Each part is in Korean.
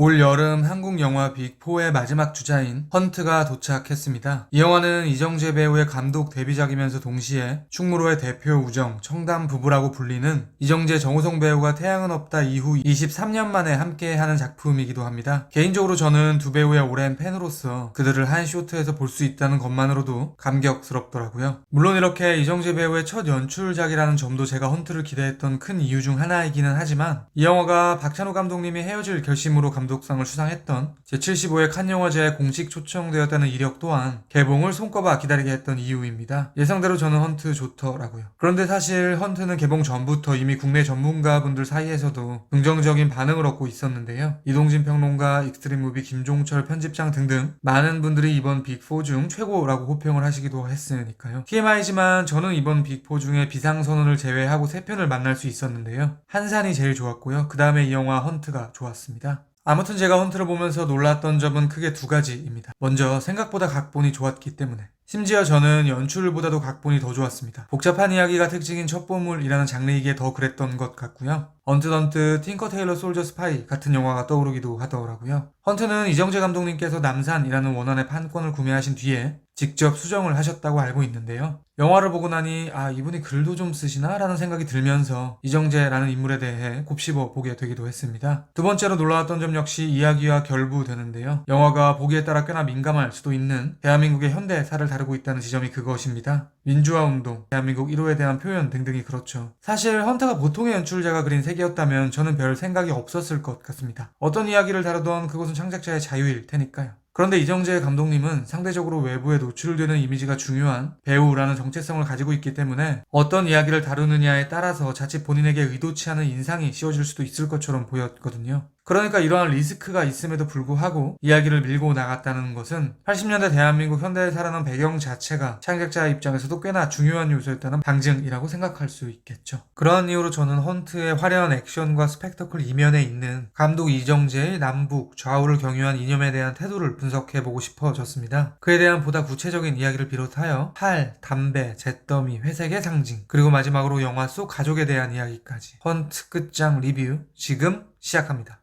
올 여름 한국 영화 빅4의 마지막 주자인 헌트가 도착했습니다. 이 영화는 이정재 배우의 감독 데뷔작이면서 동시에 충무로의 대표 우정, 청담 부부라고 불리는 이정재, 정우성 배우가 태양은 없다 이후 23년 만에 함께하는 작품이기도 합니다. 개인적으로 저는 두 배우의 오랜 팬으로서 그들을 한 쇼트에서 볼 수 있다는 것만으로도 감격스럽더라고요. 물론 이렇게 이정재 배우의 첫 연출작이라는 점도 제가 헌트를 기대했던 큰 이유 중 하나이기는 하지만 이 영화가 박찬호 감독님이 헤어질 결심으로 감독상을 수상했던 제75회 칸 영화제에 공식 초청되었다는 이력 또한 개봉을 손꼽아 기다리게 했던 이유입니다. 예상대로 저는 헌트 좋더라고요. 그런데 사실 헌트는 개봉 전부터 이미 국내 전문가분들 사이에서도 긍정적인 반응을 얻고 있었는데요. 이동진 평론가, 익스트림무비 김종철 편집장 등등 많은 분들이 이번 빅4 중 최고라고 호평을 하시기도 했으니까요. TMI지만 저는 이번 빅4 중에 비상선언을 제외하고 3편을 만날 수 있었는데요. 한산이 제일 좋았고요. 그 다음에 이 영화 헌트가 좋았습니다. 아무튼 제가 헌트를 보면서 놀랐던 점은 크게 두 가지입니다. 먼저 생각보다 각본이 좋았기 때문에. 심지어 저는 연출보다도 각본이 더 좋았습니다. 복잡한 이야기가 특징인 첩보물이라는 장르이기에 더 그랬던 것 같고요. 언뜻 틴커 테일러 솔저 스파이 같은 영화가 떠오르기도 하더라고요. 헌트는 이정재 감독님께서 남산이라는 원안의 판권을 구매하신 뒤에 직접 수정을 하셨다고 알고 있는데요. 영화를 보고 나니 이분이 글도 좀 쓰시나? 라는 생각이 들면서 이정재라는 인물에 대해 곱씹어 보게 되기도 했습니다. 두 번째로 놀라웠던 점 역시 이야기와 결부되는데요. 영화가 보기에 따라 꽤나 민감할 수도 있는 대한민국의 현대사를 다루고 있다는 지점이 그것입니다. 민주화운동, 대한민국 1호에 대한 표현 등등이 그렇죠. 사실 헌트가 보통의 연출자가 그린 세계였다면 저는 별 생각이 없었을 것 같습니다. 어떤 이야기를 다루던 그것은 창작자의 자유일 테니까요. 그런데 이정재 감독님은 상대적으로 외부에 노출되는 이미지가 중요한 배우라는 정체성을 가지고 있기 때문에 어떤 이야기를 다루느냐에 따라서 자칫 본인에게 의도치 않은 인상이 씌워질 수도 있을 것처럼 보였거든요. 그러니까 이러한 리스크가 있음에도 불구하고 이야기를 밀고 나갔다는 것은 80년대 대한민국 현대에 살아난 배경 자체가 창작자의 입장에서도 꽤나 중요한 요소였다는 방증이라고 생각할 수 있겠죠. 그러한 이유로 저는 헌트의 화려한 액션과 스펙터클 이면에 있는 감독 이정재의 남북, 좌우를 경유한 이념에 대한 태도를 분석해보고 싶어졌습니다. 그에 대한 보다 구체적인 이야기를 비롯하여 팔, 담배, 잿더미, 회색의 상징, 그리고 마지막으로 영화 속 가족에 대한 이야기까지 헌트 끝장 리뷰 지금 시작합니다.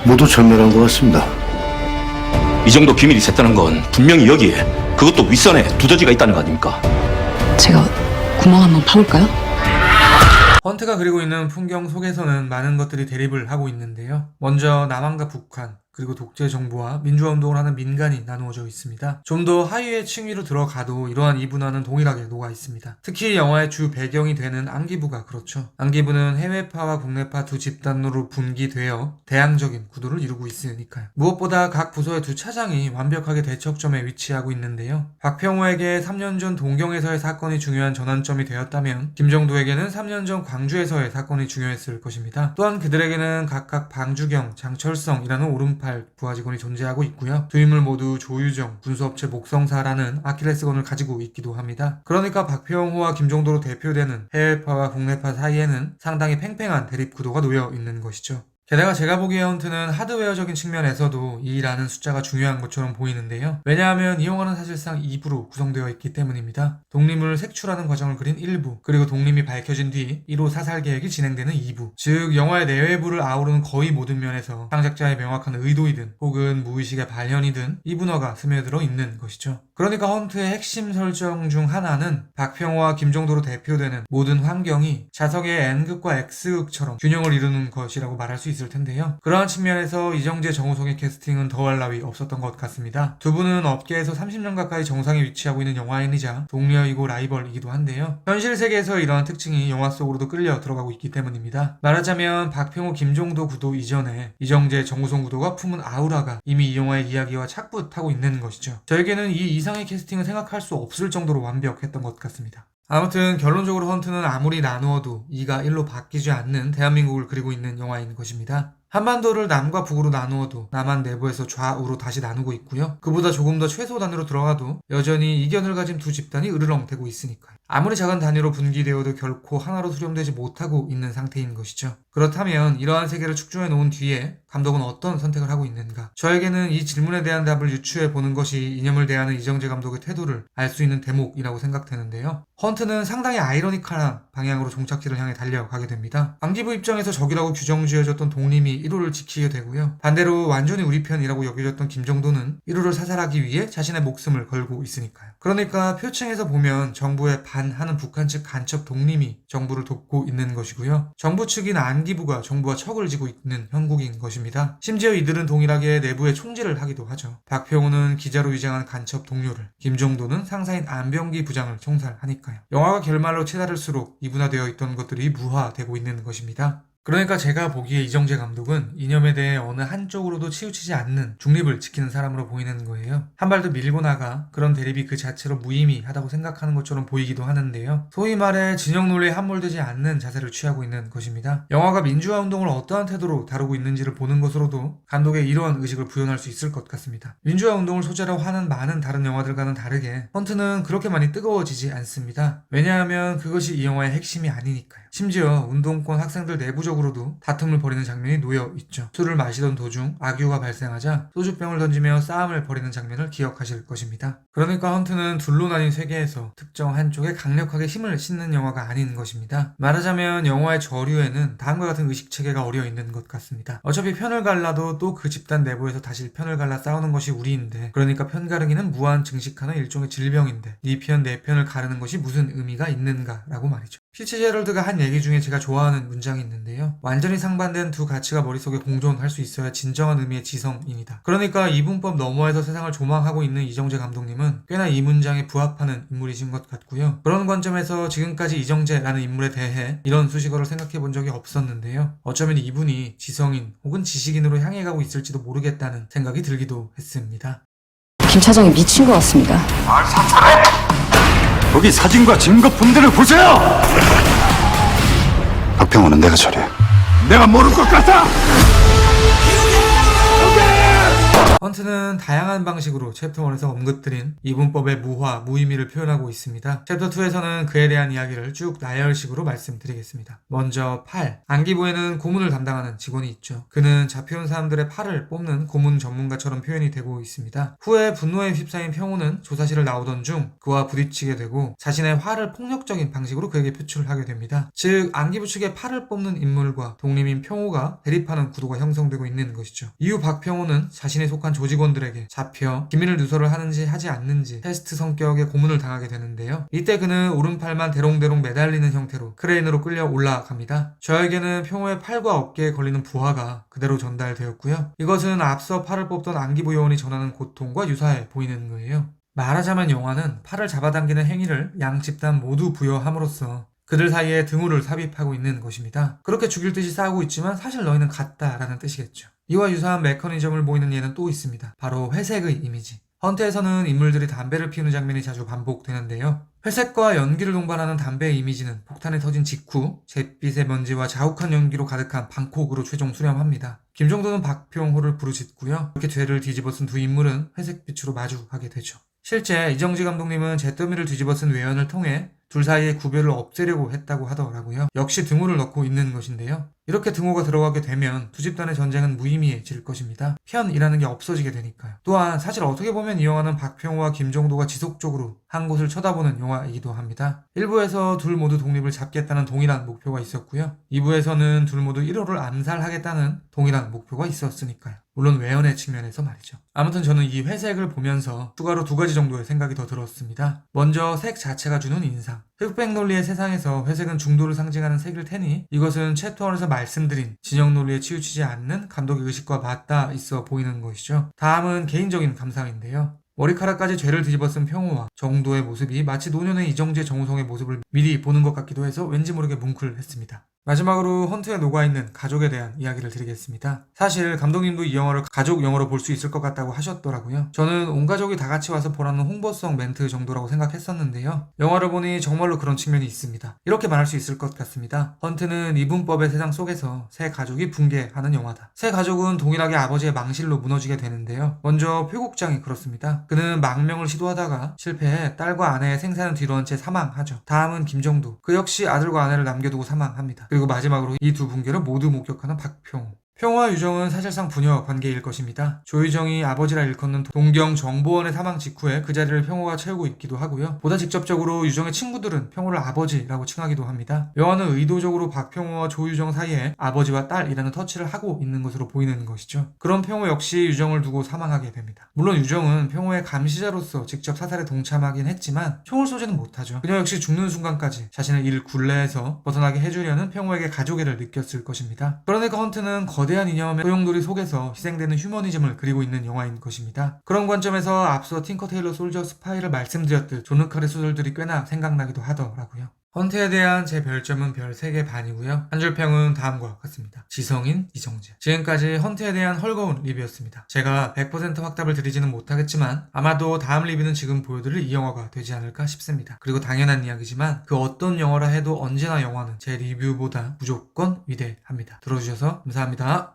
모두 전멸한 것 같습니다. 이 정도 비밀이 샜다는 건 분명히 여기에, 그것도 윗선에 두더지가 있다는 거 아닙니까? 제가 구멍 한번 파볼까요? 헌트가 그리고 있는 풍경 속에서는 많은 것들이 대립을 하고 있는데요. 먼저 남한과 북한, 그리고 독재 정부와 민주화운동을 하는 민간이 나누어져 있습니다. 좀 더 하위의 층위로 들어가도 이러한 이분화는 동일하게 녹아 있습니다. 특히 영화의 주 배경이 되는 안기부가 그렇죠. 안기부는 해외파와 국내파 두 집단으로 분기되어 대항적인 구도를 이루고 있으니까요. 무엇보다 각 부서의 두 차장이 완벽하게 대척점에 위치하고 있는데요. 박평호에게 3년 전 동경에서의 사건이 중요한 전환점이 되었다면 김정도에게는 3년 전 광주에서의 사건이 중요했을 것입니다. 또한 그들에게는 각각 방주경, 장철성이라는 오른팔 부하 직원이 존재하고 있고요. 두 인물 모두 조유정, 군수업체 목성사라는 아킬레스건을 가지고 있기도 합니다. 그러니까 박평호와 김종도로 대표되는 해외파와 국내파 사이에는 상당히 팽팽한 대립 구도가 놓여 있는 것이죠. 게다가 제가 보기에 헌트는 하드웨어적인 측면에서도 2라는 숫자가 중요한 것처럼 보이는데요. 왜냐하면 이 영화는 사실상 2부로 구성되어 있기 때문입니다. 독립을 색출하는 과정을 그린 1부, 그리고 독립이 밝혀진 뒤 1호 사살 계획이 진행되는 2부. 즉 영화의 내외부를 아우르는 거의 모든 면에서 창작자의 명확한 의도이든 혹은 무의식의 발현이든 이분화가 스며들어 있는 것이죠. 그러니까 헌트의 핵심 설정 중 하나는 박평호와 김종도로 대표되는 모든 환경이 자석의 N극과 X극처럼 균형을 이루는 것이라고 말할 수 있을 텐데요. 그러한 측면에서 이정재, 정우성의 캐스팅은 더할 나위 없었던 것 같습니다. 두 분은 업계에서 30년 가까이 정상에 위치하고 있는 영화인이자 동료이고 라이벌이기도 한데요. 현실 세계에서 이러한 특징이 영화 속으로도 끌려 들어가고 있기 때문입니다. 말하자면 박평호, 김종도 구도 이전에 이정재, 정우성 구도가 품은 아우라가 이미 이 영화의 이야기와 착붙하고 있는 것이죠. 저에게는 이 이상의 캐스팅을 생각할 수 없을 정도로 완벽했던 것 같습니다. 아무튼 결론적으로 헌트는 아무리 나누어도 2가 1로 바뀌지 않는 대한민국을 그리고 있는 영화인 것입니다. 한반도를 남과 북으로 나누어도 남한 내부에서 좌우로 다시 나누고 있고요. 그보다 조금 더 최소 단위로 들어가도 여전히 이견을 가진 두 집단이 으르렁대고 있으니까요. 아무리 작은 단위로 분기되어도 결코 하나로 수렴되지 못하고 있는 상태인 것이죠. 그렇다면 이러한 세계를 축조해 놓은 뒤에 감독은 어떤 선택을 하고 있는가? 저에게는 이 질문에 대한 답을 유추해 보는 것이 이념을 대하는 이정재 감독의 태도를 알 수 있는 대목이라고 생각되는데요. 헌트는 상당히 아이러니컬한 방향으로 종착지를 향해 달려가게 됩니다. 안기부 입장에서 적이라고 규정지어졌던 독림이 1호를 지키게 되고요. 반대로 완전히 우리 편이라고 여겨졌던 김정도는 1호를 사살하기 위해 자신의 목숨을 걸고 있으니까요. 그러니까 표층에서 보면 정부에 반하는 북한 측 간첩 독림이 정부를 돕고 있는 것이고요. 정부 측인 안기부가 정부와 척을 지고 있는 형국인 것입니다. 심지어 이들은 동일하게 내부에 총질을 하기도 하죠. 박평호는 기자로 위장한 간첩 동료를, 김정도는 상사인 안병기 부장을 총살하니까요. 영화가 결말로 채다를수록 이분화되어 있던 것들이 무화되고 있는 것입니다. 그러니까 제가 보기에 이정재 감독은 이념에 대해 어느 한쪽으로도 치우치지 않는 중립을 지키는 사람으로 보이는 거예요. 한 발도 밀고 나가 그런 대립이 그 자체로 무의미하다고 생각하는 것처럼 보이기도 하는데요. 소위 말해 진영 논리에 함몰되지 않는 자세를 취하고 있는 것입니다. 영화가 민주화 운동을 어떠한 태도로 다루고 있는지를 보는 것으로도 감독의 이러한 의식을 부연할 수 있을 것 같습니다. 민주화 운동을 소재로 하는 많은 다른 영화들과는 다르게 헌트는 그렇게 많이 뜨거워지지 않습니다. 왜냐하면 그것이 이 영화의 핵심이 아니니까요. 심지어 운동권 학생들 내부적으로도 다툼을 벌이는 장면이 놓여 있죠. 술을 마시던 도중 악유가 발생하자 소주병을 던지며 싸움을 벌이는 장면을 기억하실 것입니다. 그러니까 헌트는 둘로 나뉜 세계에서 특정 한쪽에 강력하게 힘을 싣는 영화가 아닌 것입니다. 말하자면 영화의 저류에는 다음과 같은 의식체계가 어려 있는 것 같습니다. 어차피 편을 갈라도 또 그 집단 내부에서 다시 편을 갈라 싸우는 것이 우리인데, 그러니까 편가르기는 무한 증식하는 일종의 질병인데 네 편 내 편을 가르는 것이 무슨 의미가 있는가 라고 말이죠. 피츠제럴드가 한 얘기 중에 제가 좋아하는 문장이 있는데요. 완전히 상반된 두 가치가 머릿속에 공존할 수 있어야 진정한 의미의 지성입니다. 그러니까 이분법 너머에서 세상을 조망하고 있는 이정재 감독님은 꽤나 이 문장에 부합하는 인물이신 것 같고요. 그런 관점에서 지금까지 이정재라는 인물에 대해 이런 수식어를 생각해 본 적이 없었는데요. 어쩌면 이분이 지성인 혹은 지식인으로 향해 가고 있을지도 모르겠다는 생각이 들기도 했습니다. 김 차장이 미친 것 같습니다. 거기 사진과 증거 품들을 보세요! 박병호는 내가 처리해. 내가 모를 것 같아! 헌트는 다양한 방식으로 챕터 1에서 언급드린 이분법의 무화, 무의미를 표현하고 있습니다. 챕터 2에서는 그에 대한 이야기를 쭉 나열식으로 말씀드리겠습니다. 먼저 팔. 안기부에는 고문을 담당하는 직원이 있죠. 그는 잡혀온 사람들의 팔을 뽑는 고문 전문가처럼 표현이 되고 있습니다. 후에 분노에 휩싸인 평호는 조사실을 나오던 중 그와 부딪히게 되고 자신의 화를 폭력적인 방식으로 그에게 표출하게 됩니다. 즉 안기부 측의 팔을 뽑는 인물과 독림인 평호가 대립하는 구도가 형성되고 있는 것이죠. 이후 박평호는 자신이 속한 조직원들에게 잡혀 기밀을 누설을 하는지 하지 않는지 테스트 성격의 고문을 당하게 되는데요. 이때 그는 오른팔만 대롱대롱 매달리는 형태로 크레인으로 끌려 올라갑니다. 저에게는 평호의 팔과 어깨에 걸리는 부하가 그대로 전달되었고요. 이것은 앞서 팔을 뽑던 안기부 요원이 전하는 고통과 유사해 보이는 거예요. 말하자면 영화는 팔을 잡아당기는 행위를 양 집단 모두 부여함으로써 그들 사이에 등호를 삽입하고 있는 것입니다. 그렇게 죽일 듯이 싸우고 있지만 사실 너희는 같다라는 뜻이겠죠. 이와 유사한 메커니즘을 보이는 예는 또 있습니다. 바로 회색의 이미지. 헌트에서는 인물들이 담배를 피우는 장면이 자주 반복되는데요. 회색과 연기를 동반하는 담배의 이미지는 폭탄이 터진 직후 잿빛의 먼지와 자욱한 연기로 가득한 방콕으로 최종 수렴합니다. 김정도는 박평호를 부르짖고요. 이렇게 죄를 뒤집어쓴 두 인물은 회색빛으로 마주하게 되죠. 실제 이정재 감독님은 잿더미를 뒤집어쓴 외연을 통해 둘 사이의 구별을 없애려고 했다고 하더라고요. 역시 등호를 넣고 있는 것인데요. 이렇게 등호가 들어가게 되면 두 집단의 전쟁은 무의미해질 것입니다. 편이라는 게 없어지게 되니까요. 또한 사실 어떻게 보면 이 영화는 박평호와 김정도가 지속적으로 한 곳을 쳐다보는 영화이기도 합니다. 1부에서 둘 모두 독립을 잡겠다는 동일한 목표가 있었고요. 2부에서는 둘 모두 1호를 암살하겠다는 동일한 목표가 있었으니까요. 물론 외연의 측면에서 말이죠. 아무튼 저는 이 회색을 보면서 추가로 두 가지 정도의 생각이 더 들었습니다. 먼저 색 자체가 주는 인상. 흑백 논리의 세상에서 회색은 중도를 상징하는 색일 테니 이것은 챕터 1에서 말씀드린 진영 논리에 치우치지 않는 감독의 의식과 맞닿아 있어 보이는 것이죠. 다음은 개인적인 감상인데요. 머리카락까지 죄를 뒤집어 쓴 평호와 정도의 모습이 마치 노년의 이정재 정우성의 모습을 미리 보는 것 같기도 해서 왠지 모르게 뭉클했습니다. 마지막으로 헌트에 녹아있는 가족에 대한 이야기를 드리겠습니다. 사실 감독님도 이 영화를 가족 영화로 볼 수 있을 것 같다고 하셨더라고요. 저는 온 가족이 다 같이 와서 보라는 홍보성 멘트 정도라고 생각했었는데요. 영화를 보니 정말로 그런 측면이 있습니다. 이렇게 말할 수 있을 것 같습니다. 헌트는 이분법의 세상 속에서 세 가족이 붕괴하는 영화다. 세 가족은 동일하게 아버지의 망실로 무너지게 되는데요. 먼저 표국장이 그렇습니다. 그는 망명을 시도하다가 실패해 딸과 아내의 생사는 뒤로한 채 사망하죠. 다음은 김정도. 그 역시 아들과 아내를 남겨두고 사망합니다. 그리고 마지막으로 이 두 붕괴를 모두 목격하는 박평호. 평호와 유정은 사실상 부녀 관계일 것입니다. 조유정이 아버지라 일컫는 동경 정보원의 사망 직후에 그 자리를 평호가 채우고 있기도 하고요. 보다 직접적으로 유정의 친구들은 평호를 아버지라고 칭하기도 합니다. 영화는 의도적으로 박평호와 조유정 사이에 아버지와 딸이라는 터치를 하고 있는 것으로 보이는 것이죠. 그런 평호 역시 유정을 두고 사망하게 됩니다. 물론 유정은 평호의 감시자로서 직접 사살에 동참하긴 했지만 총을 쏘지는 못하죠. 그녀 역시 죽는 순간까지 자신을 일 굴레에서 벗어나게 해주려는 평호에게 가족애를 느꼈을 것입니다. 그러니까 헌트는 거대한 이념의 소용돌이 속에서 희생되는 휴머니즘을 그리고 있는 영화인 것입니다. 그런 관점에서 앞서 틴커 테일러 솔저 스파이를 말씀드렸듯 존 르칼의 소설들이 꽤나 생각나기도 하더라고요. 헌트에 대한 제 별점은 별 3개 반이고요. 한 줄 평은 다음과 같습니다. 지성인 이정재. 지금까지 헌트에 대한 헐거운 리뷰였습니다. 제가 100% 확답을 드리지는 못하겠지만 아마도 다음 리뷰는 지금 보여드릴 이 영화가 되지 않을까 싶습니다. 그리고 당연한 이야기지만 그 어떤 영화라 해도 언제나 영화는 제 리뷰보다 무조건 위대합니다. 들어주셔서 감사합니다.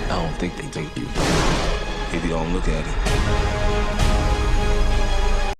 I don't think they take you if you don't look at it.